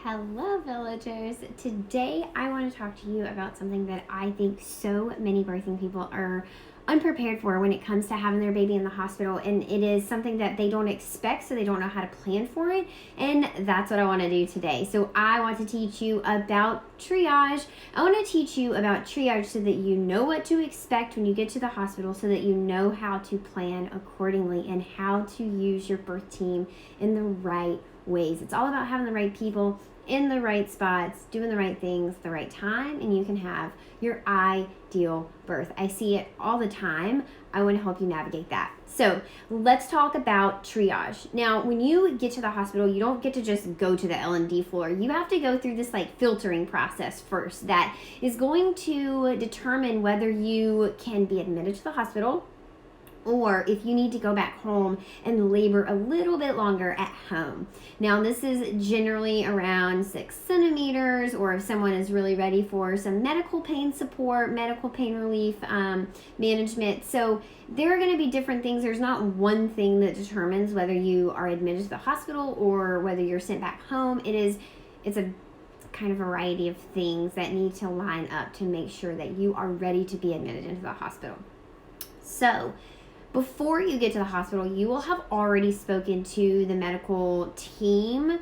Hello, villagers. Today I want to talk to you about something that I think so many birthing people are unprepared for when it comes to having their baby in the hospital, and it is something that they don't expect, so they don't know how to plan for it, and that's what I want to do today. So I want to teach you about triage. I want to teach you about triage so that you know what to expect when you get to the hospital, so that you know how to plan accordingly and how to use your birth team in the right ways. It's all about having the right people in the right spots, doing the right things, the right time, and you can have your ideal birth. I see it all the time. I want to help you navigate that. So let's talk about triage. Now, when you get to the hospital, you don't get to just go to the L&D floor. You have to go through this filtering process first that is going to determine whether you can be admitted to the hospital, or if you need to go back home and labor a little bit longer at home. Now, this is generally around 6 centimeters, or if someone is really ready for some medical pain support, medical pain relief management. So there are going to be different things. There's not one thing that determines whether you are admitted to the hospital or whether you're sent back home. It's a kind of variety of things that need to line up to make sure that you are ready to be admitted into the hospital. So before you get to the hospital, you will have already spoken to the medical team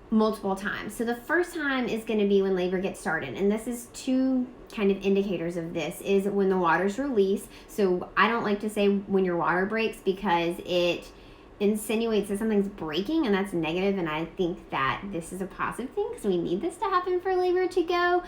multiple times. So the first time is going to be when labor gets started. And this is two kind of indicators of this, is when the water's released. So I don't like to say when your water breaks, because it insinuates that something's breaking, and that's negative. And I think that this is a positive thing, because we need this to happen for labor to go.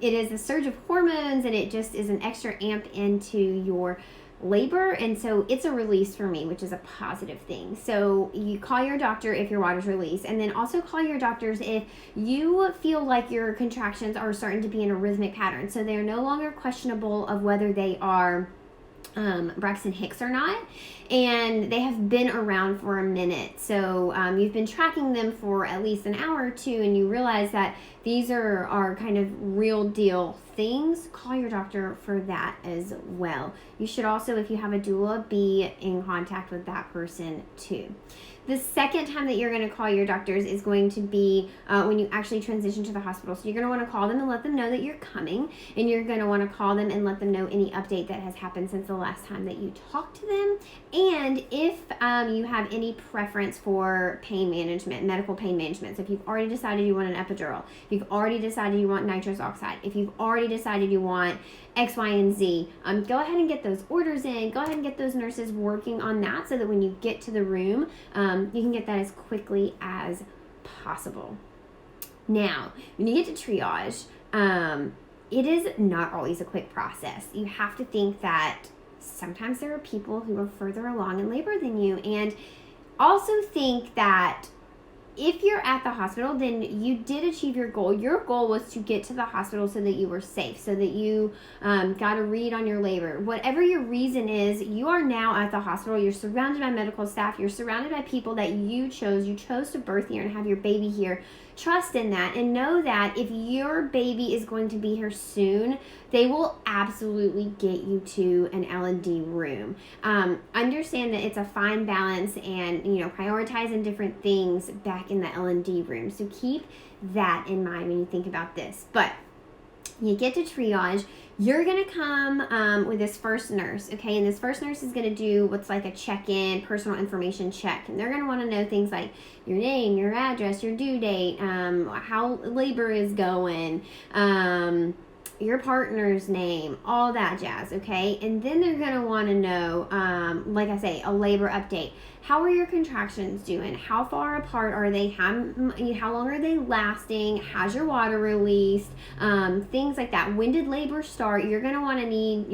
It is a surge of hormones, and it just is an extra amp into your labor, and so it's a release for me, which is a positive thing. So you call your doctor if your water's released, and then also call your doctors if you feel like your contractions are starting to be in a rhythmic pattern, so they're no longer questionable of whether they are Braxton Hicks or not, and they have been around for a minute. So you've been tracking them for at least an hour or two, and you realize that these are kind of real deal things. Call your doctor for that as well. You should also, if you have a doula, be in contact with that person too. The second time that you're going to call your doctors is going to be when you actually transition to the hospital. So you're going to want to call them and let them know that you're coming, and you're going to want to call them and let them know any update that has happened since the last time that you talked to them. And if you have any preference for pain management, medical pain management, so if you've already decided you want an epidural, if you've already decided you want nitrous oxide, if you've already decided you want X, Y, and Z, go ahead and get those orders in. Go ahead and get those nurses working on that, so that when you get to the room, you can get that as quickly as possible. Now, when you get to triage, it is not always a quick process. You have to think that sometimes there are people who are further along in labor than you, and also think that if you're at the hospital, then you did achieve your goal. Your goal was to get to the hospital so that you were safe, so that you got a read on your labor. Whatever your reason is, you are now at the hospital. You're surrounded by medical staff. You're surrounded by people that you chose. You chose to birth here and have your baby here. Trust in that, and know that if your baby is going to be here soon, they will absolutely get you to an L&D room. Understand that it's a fine balance, and prioritizing different things back in the L&D room. So keep that in mind when you think about this. But you get to triage, you're going to come with this first nurse, okay? And this first nurse is going to do what's like a check-in, personal information check. And they're going to want to know things like your name, your address, your due date, how labor is going, your partner's name, all that jazz, okay? And then they're going to want to know, like I say, a labor update. How are your contractions doing? How far apart are they? How long are they lasting? How's your water released? Things like that. When did labor start? You're going to need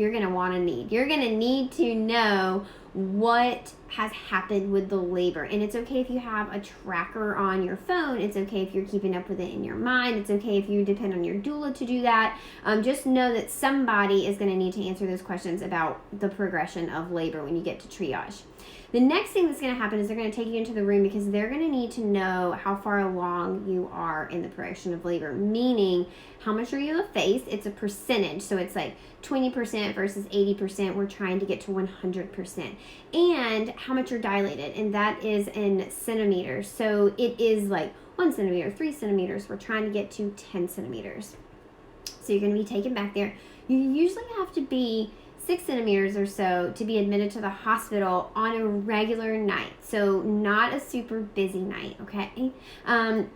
to know what has happened with the labor. And it's okay if you have a tracker on your phone. It's okay if you're keeping up with it in your mind. It's okay if you depend on your doula to do that. Just know that somebody is going to need to answer those questions about the progression of labor when you get to triage. The next thing that's going to happen is they're going to take you into the room, because they're going to need to know how far along you are in the progression of labor, meaning how much are you effaced. It's a percentage, so it's like 20% versus 80%. We're trying to get to 100%. And how much you're dilated, and that is in centimeters. So it is like 1 centimeter, 3 centimeters. We're trying to get to 10 centimeters. So you're going to be taken back there. You usually have to be 6 centimeters or so to be admitted to the hospital on a regular night. So not a super busy night, okay?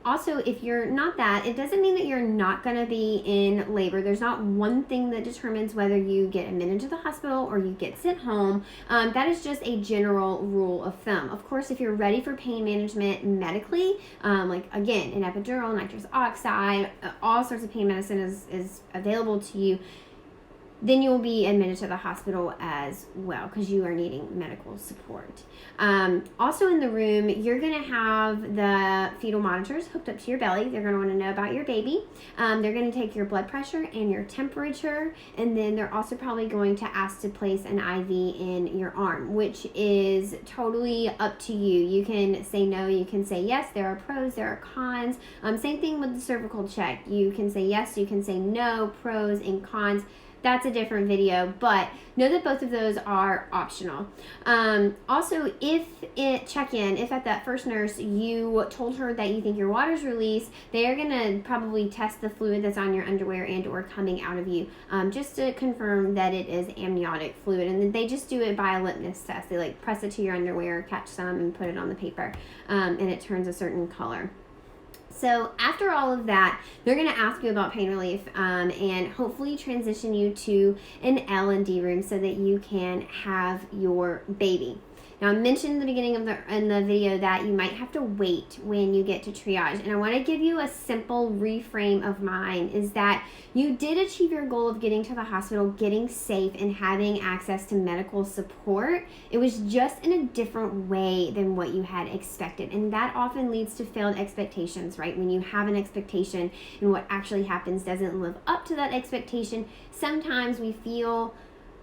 Also, if you're not that, it doesn't mean that you're not going to be in labor. There's not one thing that determines whether you get admitted to the hospital or you get sent home. That is just a general rule of thumb. Of course, if you're ready for pain management medically, like again, an epidural, nitrous oxide, all sorts of pain medicine is available to you, then you'll be admitted to the hospital as well because you are needing medical support. Also in the room, you're going to have the fetal monitors hooked up to your belly. They're going to want to know about your baby. They're going to take your blood pressure and your temperature, and then they're also probably going to ask to place an IV in your arm, which is totally up to you. You can say no, you can say yes. There are pros, there are cons. Same thing with the cervical check. You can say yes, you can say no, pros and cons. That's a different video, but know that both of those are optional. Also, if at that first nurse you told her that you think your water's released, they are going to probably test the fluid that's on your underwear and or coming out of you, just to confirm that it is amniotic fluid. And they just do it by a litmus test. They like press it to your underwear, catch some, and put it on the paper, and it turns a certain color. So after all of that, they're going to ask you about pain relief, and hopefully transition you to an L&D room so that you can have your baby. Now, I mentioned in the beginning of the video that you might have to wait when you get to triage, and I want to give you a simple reframe of mind, is that you did achieve your goal of getting to the hospital, getting safe, and having access to medical support. It was just in a different way than what you had expected, and that often leads to failed expectations, right? When you have an expectation and what actually happens doesn't live up to that expectation, sometimes we feel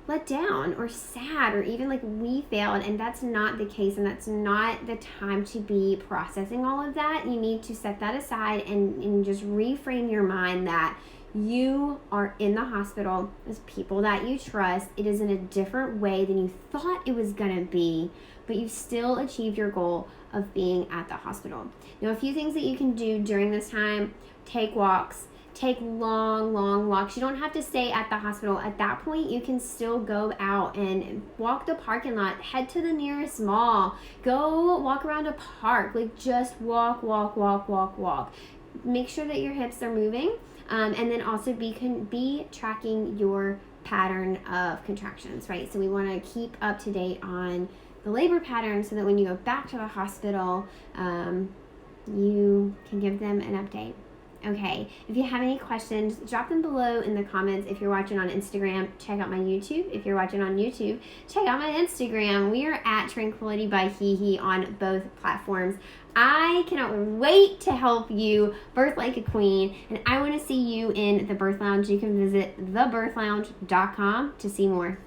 let down or sad or even like we failed, and that's not the case, and that's not the time to be processing all of that. You need to set that aside and just reframe your mind that you are in the hospital with people that you trust. It is in a different way than you thought it was gonna be, but you still achieved your goal of being at the hospital. Now, a few things that you can do during this time: take walks. Take long walks. You don't have to stay at the hospital. At that point, you can still go out and walk the parking lot, head to the nearest mall, go walk around a park. Like, just walk. Make sure that your hips are moving, and then also be tracking your pattern of contractions, right? So we want to keep up to date on the labor pattern so that when you go back to the hospital, you can give them an update. Okay, if you have any questions, drop them below in the comments. If you're watching on Instagram, check out my YouTube. If you're watching on YouTube, check out my Instagram. We are at Tranquility by HeHe on both platforms. I cannot wait to help you birth like a queen, and I want to see you in the Birth Lounge. You can visit thebirthlounge.com to see more.